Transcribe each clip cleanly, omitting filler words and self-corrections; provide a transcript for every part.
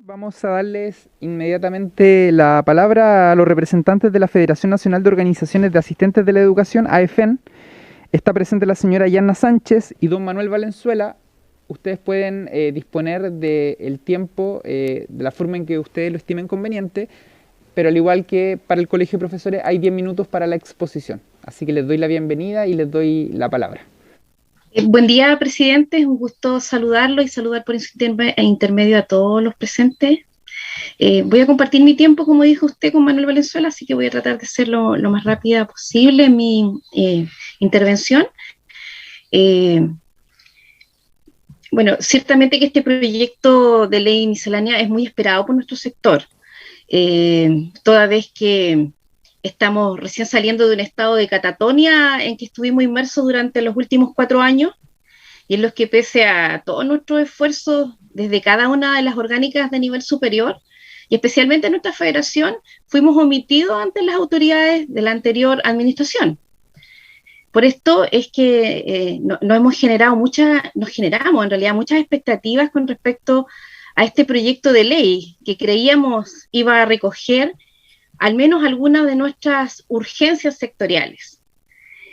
Vamos a darles inmediatamente la palabra a los representantes de la Federación Nacional de Organizaciones de Asistentes de la Educación, AEFEN. Está presente la señora Yanna Sánchez y don Manuel Valenzuela. Ustedes pueden disponer del tiempo de la forma en que ustedes lo estimen conveniente, pero al igual que para el Colegio de Profesores hay 10 minutos para la exposición. Así que les doy la bienvenida y les doy la palabra. Buen día, presidente. Es un gusto saludarlo y saludar por intermedio a todos los presentes. Voy a compartir mi tiempo, como dijo usted, con Manuel Valenzuela, así que voy a tratar de ser lo más rápida posible en mi intervención. Bueno, ciertamente que este proyecto de ley miscelánea es muy esperado por nuestro sector, toda vez que estamos recién saliendo de un estado de catatonia en que estuvimos inmersos durante los últimos 4 años, y en los que pese a todos nuestros esfuerzos desde cada una de las orgánicas de nivel superior, y especialmente nuestra federación, fuimos omitidos ante las autoridades de la anterior administración. Por esto es que nos generamos en realidad muchas expectativas con respecto a este proyecto de ley que creíamos iba a recoger al menos algunas de nuestras urgencias sectoriales.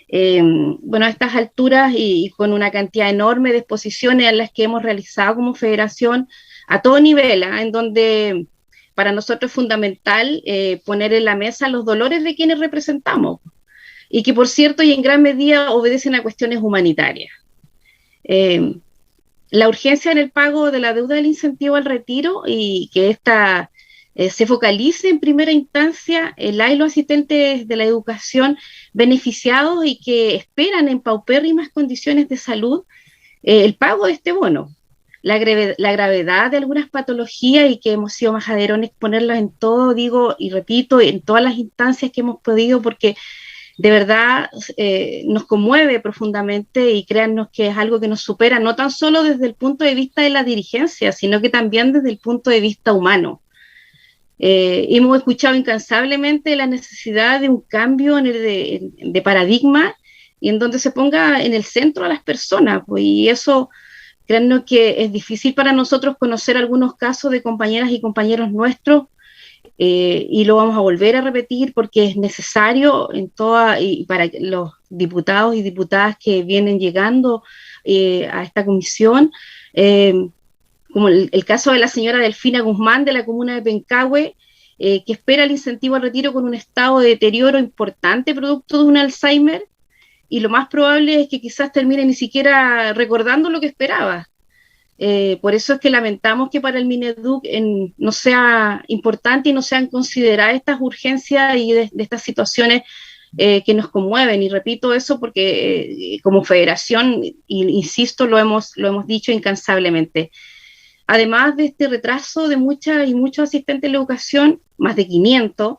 Bueno, a estas alturas y con una cantidad enorme de exposiciones en las que hemos realizado como federación a todo nivel, en donde para nosotros es fundamental poner en la mesa los dolores de quienes representamos y que, por cierto, y en gran medida obedecen a cuestiones humanitarias. La urgencia en el pago de la deuda del incentivo al retiro y que esta se focalice en primera instancia en los asistentes de la educación beneficiados y que esperan en paupérrimas condiciones de salud el pago de este bono. La gravedad de algunas patologías y que hemos sido majaderos en exponerlas en todo, digo y repito, en todas las instancias que hemos podido, porque de verdad nos conmueve profundamente y créannos que es algo que nos supera, no tan solo desde el punto de vista de la dirigencia, sino que también desde el punto de vista humano. Hemos escuchado incansablemente la necesidad de un cambio de paradigma y en donde se ponga en el centro a las personas, pues, y eso, créannos que es difícil para nosotros conocer algunos casos de compañeras y compañeros nuestros, y lo vamos a volver a repetir porque es necesario y para los diputados y diputadas que vienen llegando a esta comisión, como el caso de la señora Delfina Guzmán de la comuna de Pencahue, que espera el incentivo al retiro con un estado de deterioro importante producto de un Alzheimer, y lo más probable es que quizás termine ni siquiera recordando lo que esperaba. Por eso es que lamentamos que para el Mineduc no sea importante y no sean consideradas estas urgencias y de estas situaciones que nos conmueven. Y repito eso porque como federación, insisto, lo hemos dicho incansablemente. Además de este retraso de muchas y muchos asistentes de la educación, más de 500,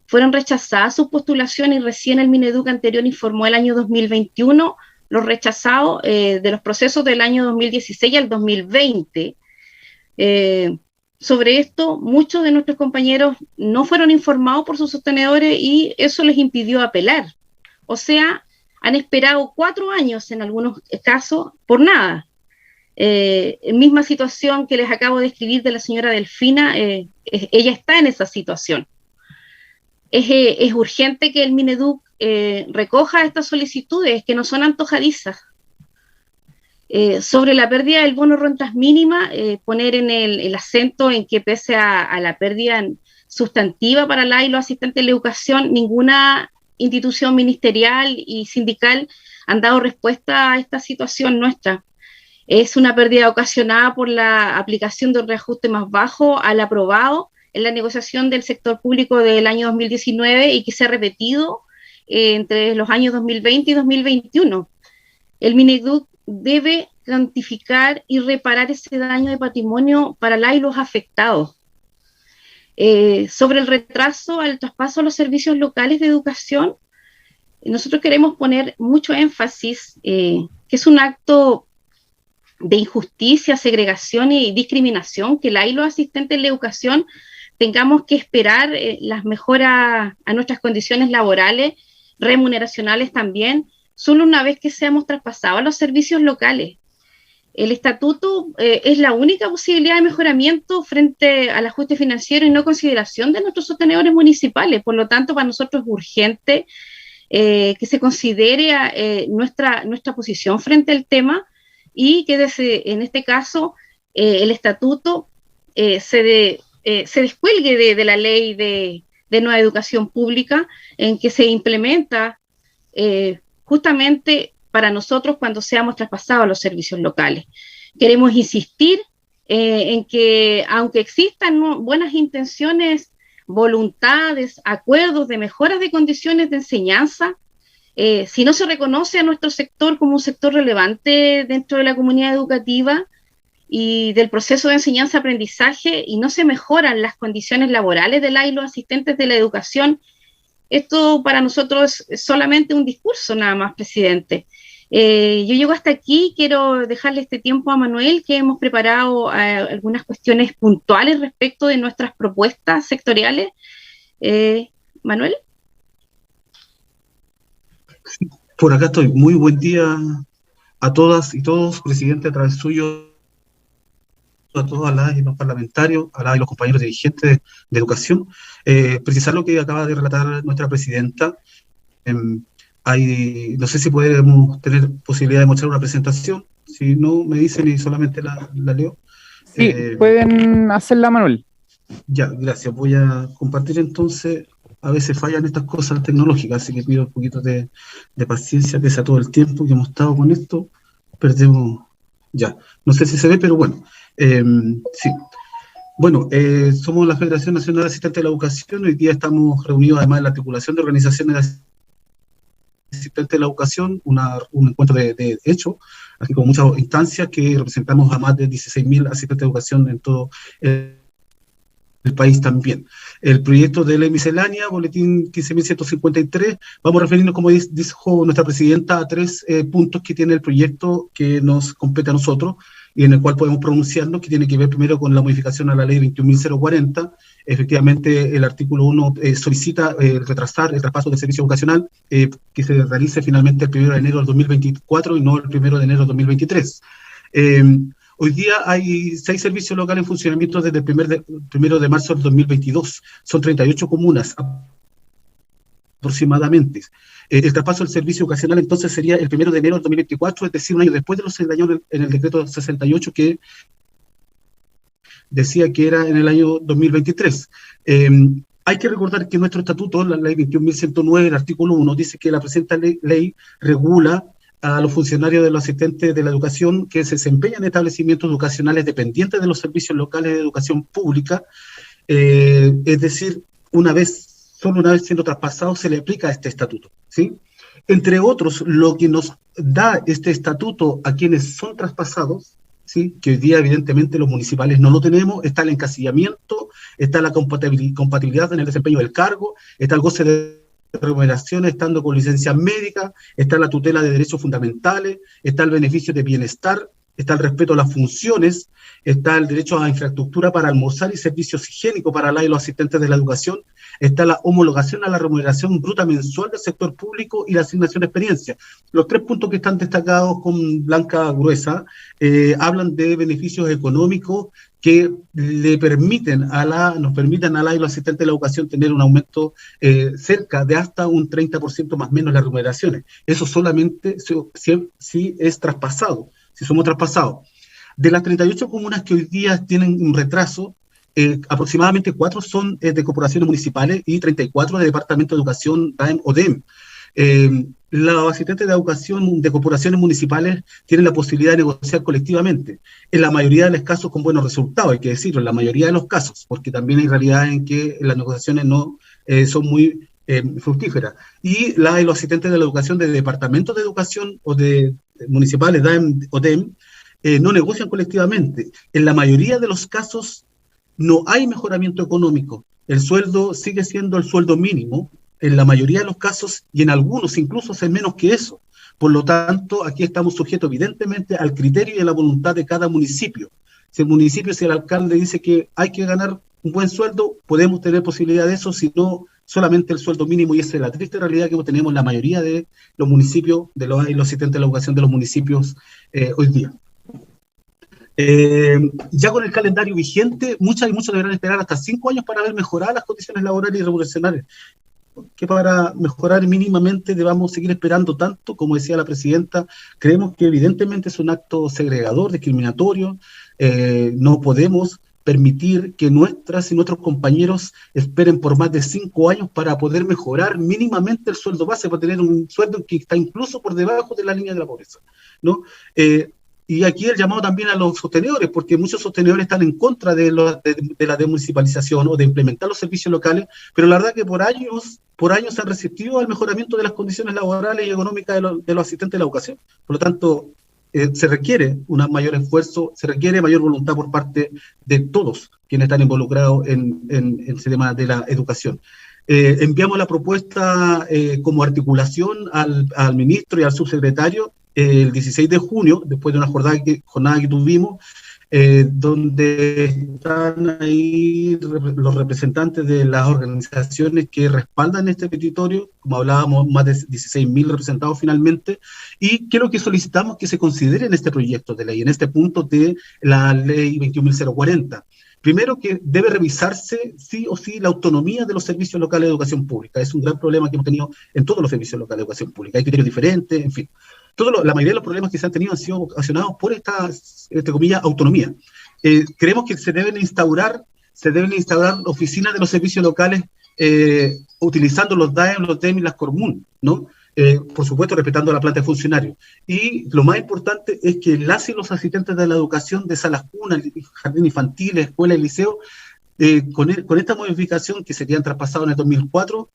fueron rechazadas sus postulaciones y recién el Mineduc anterior informó el año 2021 los rechazados de los procesos del año 2016 al 2020. Sobre esto, muchos de nuestros compañeros no fueron informados por sus sostenedores y eso les impidió apelar. O sea, han esperado 4 años en algunos casos por nada. Misma situación que les acabo de escribir de la señora Delfina, ella está en esa situación. Es urgente que el Mineduc recoja estas solicitudes que no son antojadizas. Sobre la pérdida del bono rentas mínimas, poner en el acento en que pese a la pérdida sustantiva para la y los asistentes de la educación, ninguna institución ministerial y sindical han dado respuesta a esta situación nuestra. Es una pérdida ocasionada por la aplicación de un reajuste más bajo al aprobado en la negociación del sector público del año 2019 y que se ha repetido entre los años 2020 y 2021. El Mineduc debe cuantificar y reparar ese daño de patrimonio para la y los afectados. Sobre el retraso al traspaso a los servicios locales de educación, nosotros queremos poner mucho énfasis que es un acto de injusticia, segregación y discriminación, que la y los asistentes de la educación tengamos que esperar las mejoras a nuestras condiciones laborales, remuneracionales también, solo una vez que seamos traspasados a los servicios locales. el estatuto es la única posibilidad de mejoramiento frente al ajuste financiero y no consideración de nuestros sostenedores municipales. Por lo tanto, para nosotros es urgente que se considere nuestra posición frente al tema y que en este caso el estatuto se descuelgue de la ley de nueva educación pública en que se implementa justamente para nosotros cuando seamos traspasados a los servicios locales. Queremos insistir en que aunque existan buenas intenciones, voluntades, acuerdos de mejoras de condiciones de enseñanza, si no se reconoce a nuestro sector como un sector relevante dentro de la comunidad educativa y del proceso de enseñanza-aprendizaje y no se mejoran las condiciones laborales de y los asistentes de la educación, esto para nosotros es solamente un discurso nada más, presidente. Yo llego hasta aquí, quiero dejarle este tiempo a Manuel, que hemos preparado algunas cuestiones puntuales respecto de nuestras propuestas sectoriales. Manuel. Por acá estoy. Muy buen día a todas y todos, presidente, a través suyo, a todas las y los parlamentarios, a las y los compañeros dirigentes de educación. Precisar lo que acaba de relatar nuestra presidenta. No sé si podemos tener posibilidad de mostrar una presentación. Si no, me dicen y solamente la leo. Sí, pueden hacerla, Manuel. Ya, gracias. Voy a compartir entonces. A veces fallan estas cosas tecnológicas, así que pido un poquito de paciencia, pese a todo el tiempo que hemos estado con esto. Perdemos ya. No sé si se ve, pero bueno. Sí. Bueno, somos la Federación Nacional de Asistentes de la Educación. Hoy día estamos reunidos además en la articulación de organizaciones de asistentes de la educación, un encuentro de hecho, así como muchas instancias que representamos a más de 16.000 asistentes de educación en todo el país también. El proyecto de ley miscelánea, boletín 15.153, vamos a referirnos, como dijo nuestra presidenta, a 3 puntos que tiene el proyecto que nos compete a nosotros y en el cual podemos pronunciarnos, que tiene que ver primero con la modificación a la ley 21.040. Efectivamente, el artículo 1 solicita retrasar el traspaso del servicio vocacional que se realice finalmente el 1 de enero del 2024 y no el 1 de enero del 2023. Hoy día hay 6 servicios locales en funcionamiento desde el 1 de marzo del 2022. Son 38 comunas aproximadamente. El traspaso del servicio ocasional entonces sería el 1 de enero del 2024, es decir, un año después de los 6 años en el decreto 68 que decía que era en el año 2023. Hay que recordar que nuestro estatuto, la ley 21.109, el artículo 1, dice que la presente ley regula a los funcionarios de los asistentes de la educación que se desempeñan en establecimientos educacionales dependientes de los servicios locales de educación pública, es decir, solo una vez siendo traspasado se le aplica este estatuto, ¿sí? Entre otros, lo que nos da este estatuto a quienes son traspasados, ¿sí? Que hoy día evidentemente los municipales no lo tenemos, está el encasillamiento, está la compatibilidad en el desempeño del cargo, está el goce de remuneraciones estando con licencia médica, está la tutela de derechos fundamentales, está el beneficio de bienestar, está el respeto a las funciones, está el derecho a infraestructura para almorzar y servicios higiénicos para los asistentes de la educación, está la homologación a la remuneración bruta mensual del sector público y la asignación de experiencia. Los 3 puntos que están destacados con blanca gruesa hablan de beneficios económicos que nos permiten a y los asistentes de la educación tener un aumento cerca de hasta un 30% más o menos las remuneraciones. Eso solamente si es traspasado, si somos traspasados. De las 38 comunas que hoy día tienen un retraso, aproximadamente 4 son de corporaciones municipales y 34 de Departamento de Educación, DAEM o DEM. Los asistentes de educación de corporaciones municipales tienen la posibilidad de negociar colectivamente, en la mayoría de los casos con buenos resultados, hay que decirlo, en la mayoría de los casos, porque también hay realidades en que las negociaciones no son muy fructíferas. Y los asistentes de la educación de departamentos de educación o de municipales, DAEM o DEM, no negocian colectivamente. En la mayoría de los casos no hay mejoramiento económico. El sueldo sigue siendo el sueldo mínimo en la mayoría de los casos y en algunos incluso es menos que eso. Por lo tanto, aquí estamos sujetos evidentemente al criterio y a la voluntad de cada municipio. Si el alcalde dice que hay que ganar un buen sueldo, podemos tener posibilidad de eso, si no solamente el sueldo mínimo, y esa es la triste realidad que tenemos en la mayoría de los municipios, los asistentes de la educación de los municipios hoy día. Ya con el calendario vigente, muchos deberán esperar hasta 5 años para ver mejoradas las condiciones laborales y remuneracionales, que para mejorar mínimamente debamos seguir esperando tanto. Como decía la presidenta, creemos que evidentemente es un acto segregador, discriminatorio. No podemos permitir que nuestras y nuestros compañeros esperen por más de 5 años para poder mejorar mínimamente el sueldo base, para tener un sueldo que está incluso por debajo de la línea de la pobreza, ¿no? Y aquí el llamado también a los sostenedores, porque muchos sostenedores están en contra de la demunicipalización o de implementar los servicios locales, pero la verdad que por años se han resistido al mejoramiento de las condiciones laborales y económicas de los asistentes de la educación. Por lo tanto, se requiere un mayor esfuerzo, se requiere mayor voluntad por parte de todos quienes están involucrados en ese tema de la educación. Enviamos la propuesta como articulación al ministro y al subsecretario el 16 de junio, después de una jornada que tuvimos, donde están ahí los representantes de las organizaciones que respaldan este petitorio, como hablábamos, más de 16.000 representados finalmente, y que lo que solicitamos que se considere en este proyecto de ley, en este punto de la ley 21.040. Primero, que debe revisarse sí o sí la autonomía de los servicios locales de educación pública. Es un gran problema que hemos tenido en todos los servicios locales de educación pública. Hay criterios diferentes, en fin. La mayoría de los problemas que se han tenido han sido ocasionados por esta, entre comillas, autonomía. Creemos que se deben instaurar oficinas de los servicios locales utilizando los DAEM, los DEM y las CORMUN, ¿no? Por supuesto, respetando la planta de funcionarios. Y lo más importante es que las y los asistentes de la educación de salas cunas, jardín infantil, escuela y liceo, con esta modificación que serían traspasados en el 2004,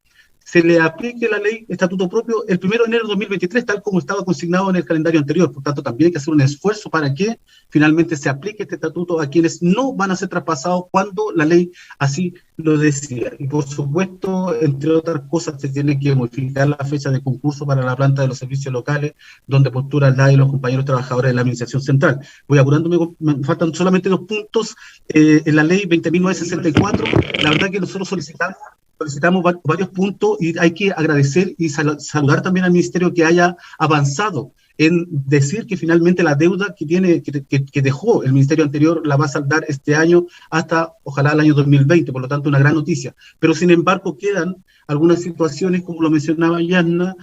se le aplique la ley estatuto propio el 1 de enero de 2023, tal como estaba consignado en el calendario anterior. Por tanto, también hay que hacer un esfuerzo para que finalmente se aplique este estatuto a quienes no van a ser traspasados cuando la ley así lo decida. Y por supuesto, entre otras cosas, se tiene que modificar la fecha de concurso para la planta de los servicios locales, donde postulan la y los compañeros trabajadores de la Administración Central. Voy apurándome, me faltan solamente 2 puntos. En la ley 20.964, la verdad que nosotros solicitamos varios puntos y hay que agradecer y saludar también al Ministerio que haya avanzado en decir que finalmente la deuda que dejó el Ministerio anterior la va a saldar este año hasta, ojalá, el año 2020, por lo tanto una gran noticia. Pero sin embargo quedan algunas situaciones, como lo mencionaba Yanna,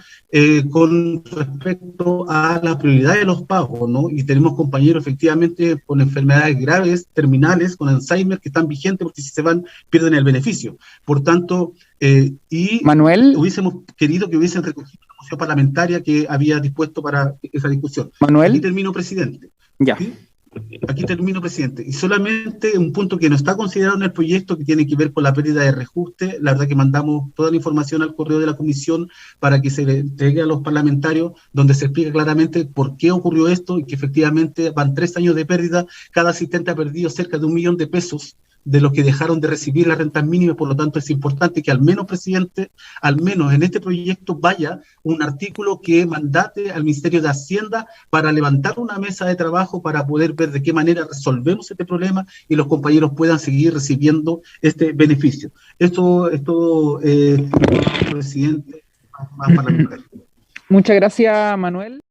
con respecto a la prioridad de los pagos, ¿no? Y tenemos compañeros efectivamente con enfermedades graves, terminales, con Alzheimer, que están vigentes porque si se van pierden el beneficio. Por tanto, Manuel, hubiésemos querido que hubiesen recogido la moción parlamentaria que había dispuesto para esa discusión. Manuel. Aquí termino, presidente. Ya. ¿Sí? Aquí termino, presidente. Y solamente un punto que no está considerado en el proyecto, que tiene que ver con la pérdida de reajuste. La verdad que mandamos toda la información al correo de la comisión para que se le entregue a los parlamentarios, donde se explica claramente por qué ocurrió esto y que efectivamente van 3 años de pérdida. Cada asistente ha perdido cerca de 1 millón de pesos de los que dejaron de recibir las rentas mínimas. Por lo tanto, es importante que al menos, presidente, al menos en este proyecto vaya un artículo que mandate al Ministerio de Hacienda para levantar una mesa de trabajo para poder ver de qué manera resolvemos este problema y los compañeros puedan seguir recibiendo este beneficio. Esto es todo, presidente, más parlamentario. Muchas gracias, Manuel.